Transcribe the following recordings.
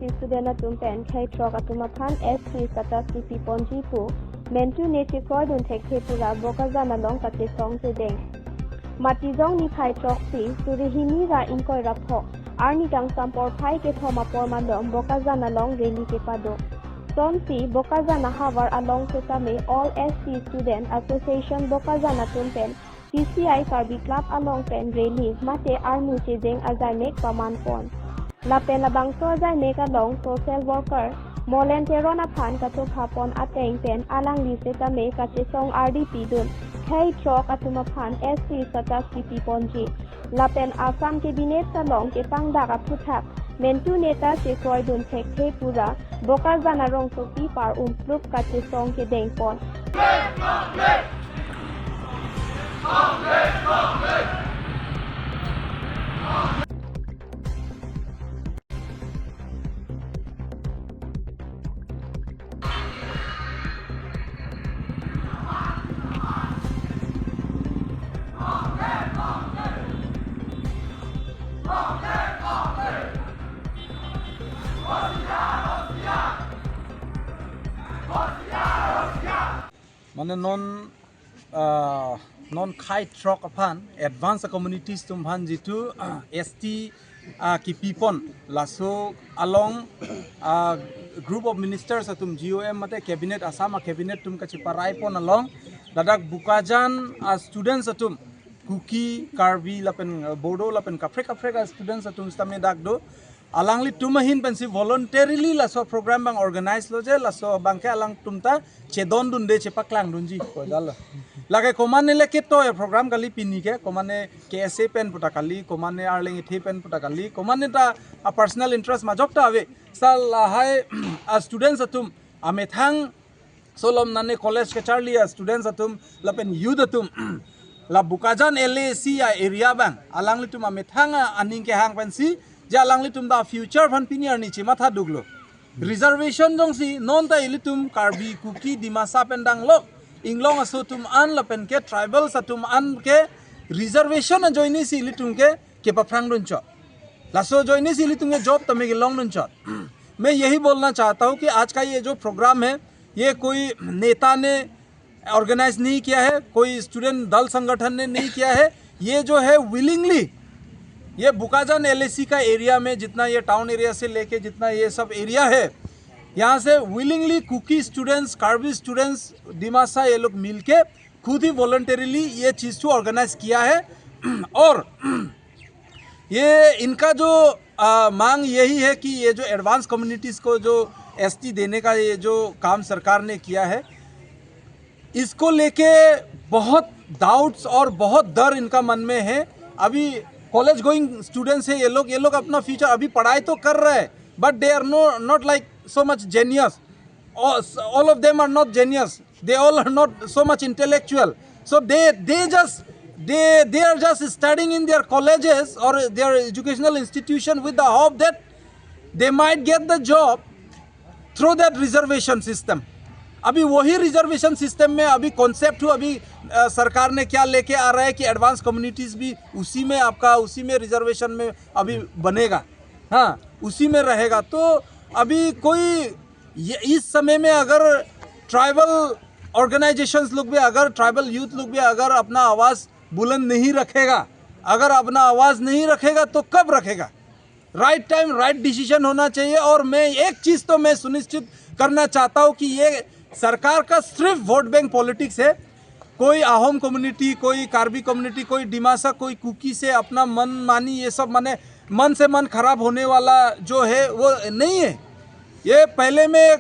ST Student atum pen Khei Throk atum aphan ST kepi ponji pu mentu native koidun thek pura Bokajan along kachesong chedunde matizong ni Khei Throk si surihini ra inkoi rapho arni tang sampor phai ke thoma por mandom Bokajan along rally ke pado son si Bokajan havar along sesame all ST Student Association Bokajan atum pen PCI Karbi Club along pen rally mate armu chedeng azai paman pon lapen labang so azai mek along social worker Molenteron aphan katuk hapon ateng pen alang lisetame kachesong RDP dun Khei Throk atum aphan ST kepi ponji lapen Assam cabinet salong ke pangdak aphuthak mentu neta se koidun thek pura Bokajan arong sopi par plup kachesong ke deng pon माने non Khei Throk aphan advanced communities tumphan jitu ST kepi pon laso along group of ministers atum GOM mate cabinet Assam cabinet tum kachiparai pon along ladak Bokajan students atum kuki karbi lapen bodo lapen kafre students atum stame dak do alangli tumahin pensi voluntarily laso program bang organize lo je laso bangke alang tumta chedunde chepaklang dunji kodal lage komane leke to program kali pini ke komane KSA pen putakali komane arling the pen putakali komane ta personal interest majok ta ave sal hai students atum amethang solom nane college ke charli students atum lapen youth atum la Bokajan LAC area bang alangli tum amethang aning ke hang pensi jalangli tum da future fan pinier ni matha duglo reservation jong si non ta ilitum karbi kuki dimasa pendang lo inglong aso tum an la pen ke tribal satum an ke reservation joini si ilitum ke paprang dun cho laso joini si ilitum के job तमे के long दन cho मैं यही बोलना चाहता हूं कि आज का ये जो प्रोग्राम है ये कोई नेता ने ऑर्गेनाइज नहीं किया है कोई स्टूडेंट दल संगठन ने नहीं किया है ये जो है विलिंगली ये बोकाजान LAC का एरिया में जितना ये टाउन एरिया से लेके जितना ये सब एरिया है यहाँ से willingly Kuki students Karbi students Dimasa ये लोग मिलके खुद ही वॉलंटरीली ये चीज़ को ऑर्गेनाइज किया है और ये इनका जो मांग यही है कि ये जो एडवांस कम्युनिटीज़ को जो ST देने का ये जो काम सरकार ने किया है इसको लेके बहुत डाउट्स और बहुत डर इनका मन में है। अभी कॉलेज गोइंग स्टूडेंट्स है ये लोग अपना फ्यूचर अभी पढ़ाई तो कर रहे हैं but they are not like so much genius all of them are not genius they all are not so much intellectual so they are just studying in their colleges or their educational institution with the hope that they might get the job through that reservation system अभी वही reservation system में अभी concept हो अभी सरकार ने क्या लेके आ रहा है कि एडवांस कम्युनिटीज़ भी उसी में आपका उसी में रिजर्वेशन में अभी बनेगा हाँ उसी में रहेगा तो अभी कोई इस समय में अगर ट्राइबल ऑर्गेनाइजेशंस लोग भी अगर ट्राइबल यूथ लोग भी अगर अपना आवाज़ बुलंद नहीं रखेगा अगर अपना आवाज़ नहीं रखेगा तो कब रखेगा राइट टाइम राइट डिसीजन होना चाहिए और मैं एक चीज़ तो मैं सुनिश्चित करना चाहता हूँ कि ये सरकार का सिर्फ वोट बैंक पॉलिटिक्स है कोई आहोम कम्युनिटी कोई कार्बी कम्युनिटी कोई डिमासा कोई कुकी से अपना मन मानी ये सब माने मन से मन खराब होने वाला जो है वो नहीं है ये पहले में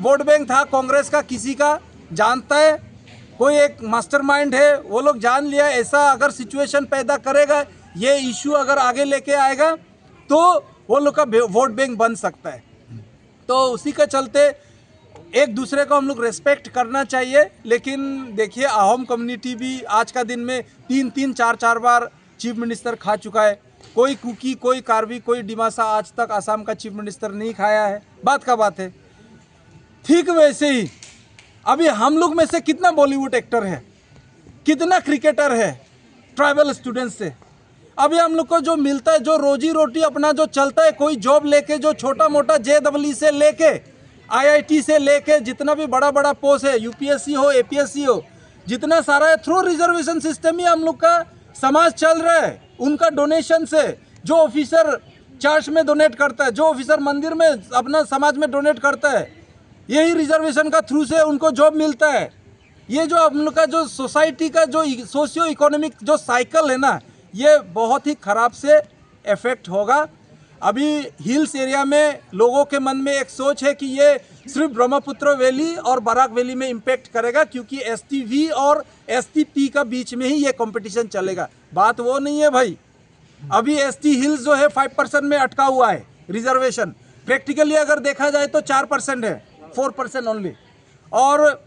वोट बैंक था कांग्रेस का किसी का जानता है कोई एक मास्टरमाइंड है वो लोग जान लिया ऐसा अगर सिचुएशन पैदा करेगा ये इशू अगर आगे लेके आएगा तो वो लोग का वोट बैंक बन सकता है तो उसी के चलते एक दूसरे को हम लोग रेस्पेक्ट करना चाहिए लेकिन देखिए आहोम कम्युनिटी भी आज का दिन में 3-4 बार चीफ मिनिस्टर खा चुका है कोई कुकी कोई कार्बी कोई डिमासा आज तक असम का चीफ मिनिस्टर नहीं खाया है बात का बात है ठीक वैसे ही अभी हम लोग में से कितना बॉलीवुड एक्टर है कितना क्रिकेटर है ट्राइबल स्टूडेंट्स से अभी हम लोग को जो मिलता है, जो रोजी रोटी अपना जो चलता है, कोई जॉब लेके, जो छोटा मोटा JEE से लेके IIT से लेके जितना भी बड़ा बड़ा पोस्ट है, UPSC हो APSC हो, जितना सारा है, थ्रू रिजर्वेशन सिस्टम ही हम लोग का समाज चल रहा है। उनका डोनेशन से, जो ऑफिसर चर्च में डोनेट करता है, जो ऑफिसर मंदिर में अपना समाज में डोनेट करता है, यही रिजर्वेशन का थ्रू से उनको जॉब मिलता है। ये जो हम लोग का जो सोसाइटी का जो सोशियो इकोनॉमिक जो साइकिल है ना, ये बहुत ही ख़राब से इफेक्ट होगा। अभी हिल्स एरिया में लोगों के मन में एक सोच है कि ये सिर्फ ब्रह्मपुत्र वैली और बराक वैली में इम्पेक्ट करेगा, क्योंकि STV और STP का बीच में ही ये कंपटीशन चलेगा। बात वो नहीं है भाई। अभी ST हिल्स जो है 5% में अटका हुआ है रिजर्वेशन। प्रैक्टिकली अगर देखा जाए तो 4% है, 4% ओनली। और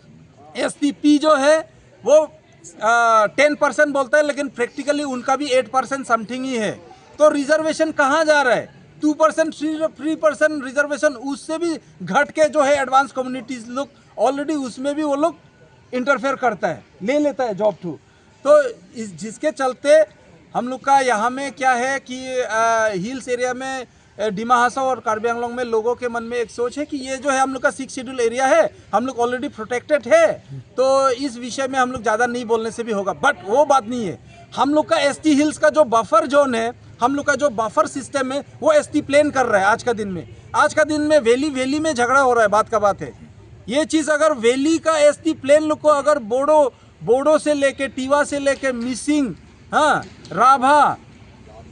STP जो है वो 10% बोलता है, लेकिन प्रैक्टिकली उनका भी 8% समथिंग ही है। तो रिजर्वेशन कहाँ जा रहा है? 2% 3% रिजर्वेशन, उससे भी घट के जो है एडवांस कम्युनिटीज लोग ऑलरेडी उसमें भी वो लोग इंटरफेयर करता है, ले लेता है जॉब टू। तो जिसके चलते हम लोग का यहाँ में क्या है कि हिल्स एरिया में डिमा हासाओ और कार्बी आंगलोंग में लोगों के मन में एक सोच है कि ये जो है हम लोग का 6 शेड्यूल एरिया है, हम लोग ऑलरेडी प्रोटेक्टेड है, तो इस विषय में हम लोग ज़्यादा नहीं बोलने से भी होगा। बट वो बात नहीं है। हम लोग का ST हिल्स का जो बफर जोन है, हम लोग का जो बफर सिस्टम है, वो ST प्लेन कर रहा है आज का दिन में। आज का दिन में वैली में झगड़ा हो रहा है, बात का बात है। ये चीज़ अगर वैली का ST प्लेन लोग को अगर बोडो से लेके, टीवा से लेके, मिसिंग, हाँ, राभा,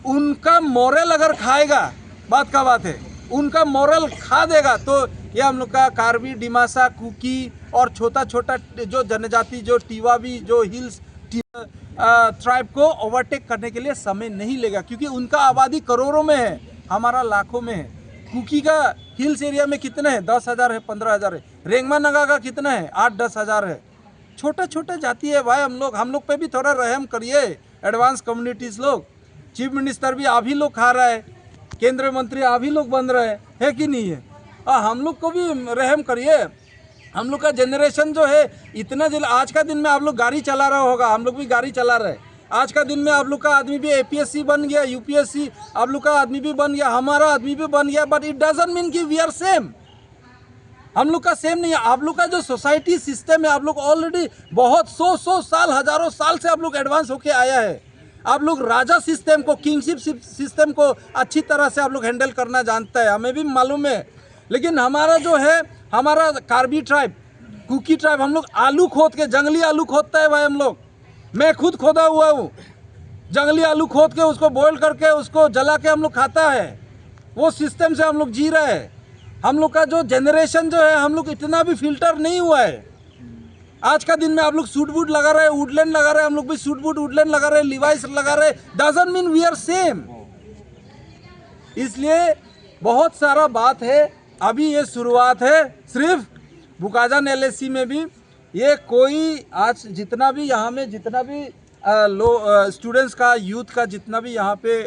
उनका मोरल अगर खाएगा, बात का बात है, उनका मोरल खा देगा, तो ये हम लोग का कार्बी, डिमासा, कुकी और छोटा छोटा जो जनजाति, जो टीवाबी, जो हिल्स ट्राइब को ओवरटेक करने के लिए समय नहीं लेगा, क्योंकि उनका आबादी करोड़ों में है, हमारा लाखों में है। कुकी का हिल्स एरिया में कितना है? 10,000 है, 15,000 है। रेंगमा नगा का कितना है? 8-10 हज़ार है। छोटा छोटा जाति है भाई। हम लोग पे भी थोड़ा रहम करिए, एडवांस कम्युनिटीज़ लोग। चीफ मिनिस्टर भी आप ही लोग खा रहा है, केंद्रीय मंत्री आप ही लोग बन रहे है कि नहीं है? हम लोग को भी रहम करिए। हम लोग का जनरेशन जो है इतना आज का दिन में आप लोग गाड़ी चला रहा होगा, हम लोग भी गाड़ी चला रहे हैं। आज का दिन में आप लोग का आदमी भी APSC बन गया, UPSC आप लोग का आदमी भी बन गया, हमारा आदमी भी बन गया, बट इट डजंट मीन कि वी आर सेम। हम लोग का सेम नहीं है। आप लोग का जो सोसाइटी सिस्टम है, आप लोग ऑलरेडी बहुत 100 साल, हजारों साल से आप लोग एडवांस होके आया है। आप लोग राजा सिस्टम को, किंगशिप सिस्टम को अच्छी तरह से आप लोग हैंडल करना जानता है, हमें भी मालूम है। लेकिन हमारा जो है, हमारा कार्बी ट्राइब, कुकी ट्राइब, हम लोग आलू खोद के, जंगली आलू खोदता है भाई हम लोग। मैं खुद खोदा हुआ हूँ। जंगली आलू खोद के उसको बॉईल करके उसको जला के हम लोग खाता है। वो सिस्टम से हम लोग जी रहे हैं। हम लोग का जो जनरेशन जो है, हम लोग इतना भी फिल्टर नहीं हुआ है। आज का दिन में आप लोग सूट बूट लगा रहे हैं, वुडलैंड लगा रहे हैं, हम लोग भी सूट बूट वुडलैंड लगा रहे हैं, लिवाइस लगा रहे हैं, doesn't mean we are same. इसलिए बहुत सारा बात है, अभी ये शुरुआत है। सिर्फ बोकाजान LSC में भी ये कोई आज जितना भी यहाँ में जितना भी स्टूडेंट्स का, यूथ का जितना भी यहाँ पे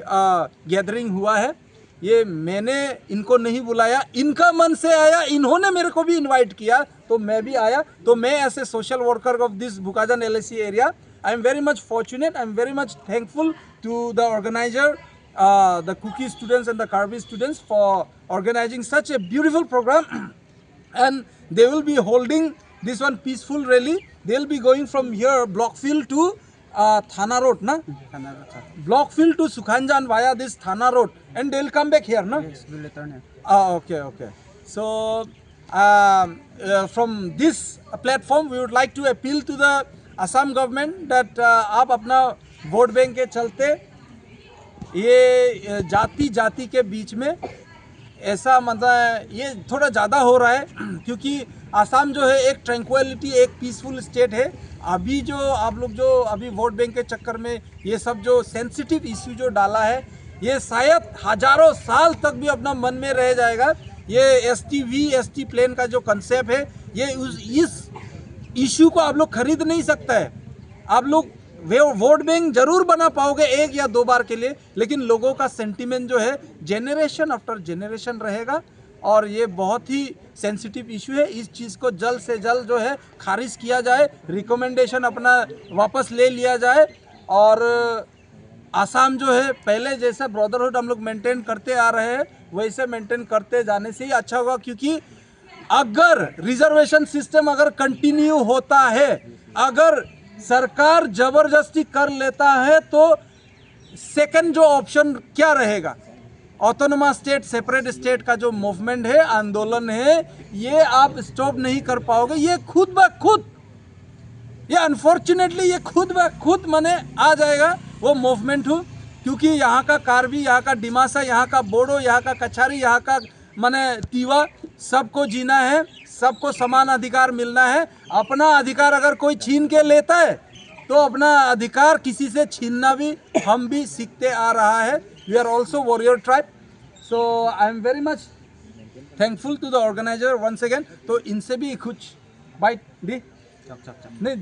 गैदरिंग हुआ है, ये मैंने इनको नहीं बुलाया, इनका मन से आया, इन्होंने मेरे को भी इनवाइट किया, तो मैं भी आया। तो मैं as a social worker of this Bokajan LSC area, I am very much fortunate, I am very much thankful to the organiser, the Kuki students and the Karbi students for organizing such a beautiful program. And they will be holding this one peaceful rally. They will be going from here, Blockfield to Thana Road, na? Blockfield to Sukhanjan via this Thana Road, and they will come back here, na? Yes, we will return here. Okay. So from this platform, we would like to appeal to the Assam government that आप अपना vote bank के चलते ये जाति के बीच में ऐसा मतलब ये थोड़ा ज़्यादा हो रहा है, क्योंकि आसाम जो है एक ट्रैंक्विलिटी, एक पीसफुल स्टेट है। अभी जो आप लोग जो अभी वोट बैंक के चक्कर में ये सब जो सेंसिटिव इश्यू जो डाला है, ये शायद हजारों साल तक भी अपना मन में रह जाएगा। ये ST प्लेन का जो कंसेप्ट है, ये इस इश्यू को आप लोग खरीद नहीं सकता है। आप लोग वोट बैंक जरूर बना पाओगे 1 या 2 बार के लिए, लेकिन लोगों का सेंटीमेंट जो है जेनरेशन आफ्टर जेनरेशन रहेगा, और ये बहुत ही सेंसिटिव इशू है। इस चीज़ को जल्द से जल्द जो है खारिज किया जाए, रिकमेंडेशन अपना वापस ले लिया जाए, और आसाम जो है पहले जैसा ब्रदरहुड हम लोग मेंटेन करते आ रहे हैं वैसे मेंटेन करते जाने से ही अच्छा होगा, क्योंकि अगर रिजर्वेशन सिस्टम अगर कंटिन्यू होता है, अगर सरकार जबरदस्ती कर लेता है, तो सेकंड जो ऑप्शन क्या रहेगा? ऑटोनोमस स्टेट, सेपरेट स्टेट का जो मूवमेंट है, आंदोलन है, ये आप स्टॉप नहीं कर पाओगे। ये खुद ब खुद, ये अनफॉर्चुनेटली ये खुद ब खुद माने आ जाएगा वो मूवमेंट हो, क्योंकि यहाँ का कार्बी, यहाँ का डिमासा, यहाँ का बोडो, यहाँ का कछारी, यहाँ का माने तीवा, सबको जीना है, सबको समान अधिकार मिलना है। अपना अधिकार अगर कोई छीन के लेता है तो अपना अधिकार किसी से छीनना भी हम भी सीखते आ रहा है। We are also warrior tribe, so I am very much thankful to the organiser once again. तो इनसे भी कुछ बाइट दी नहीं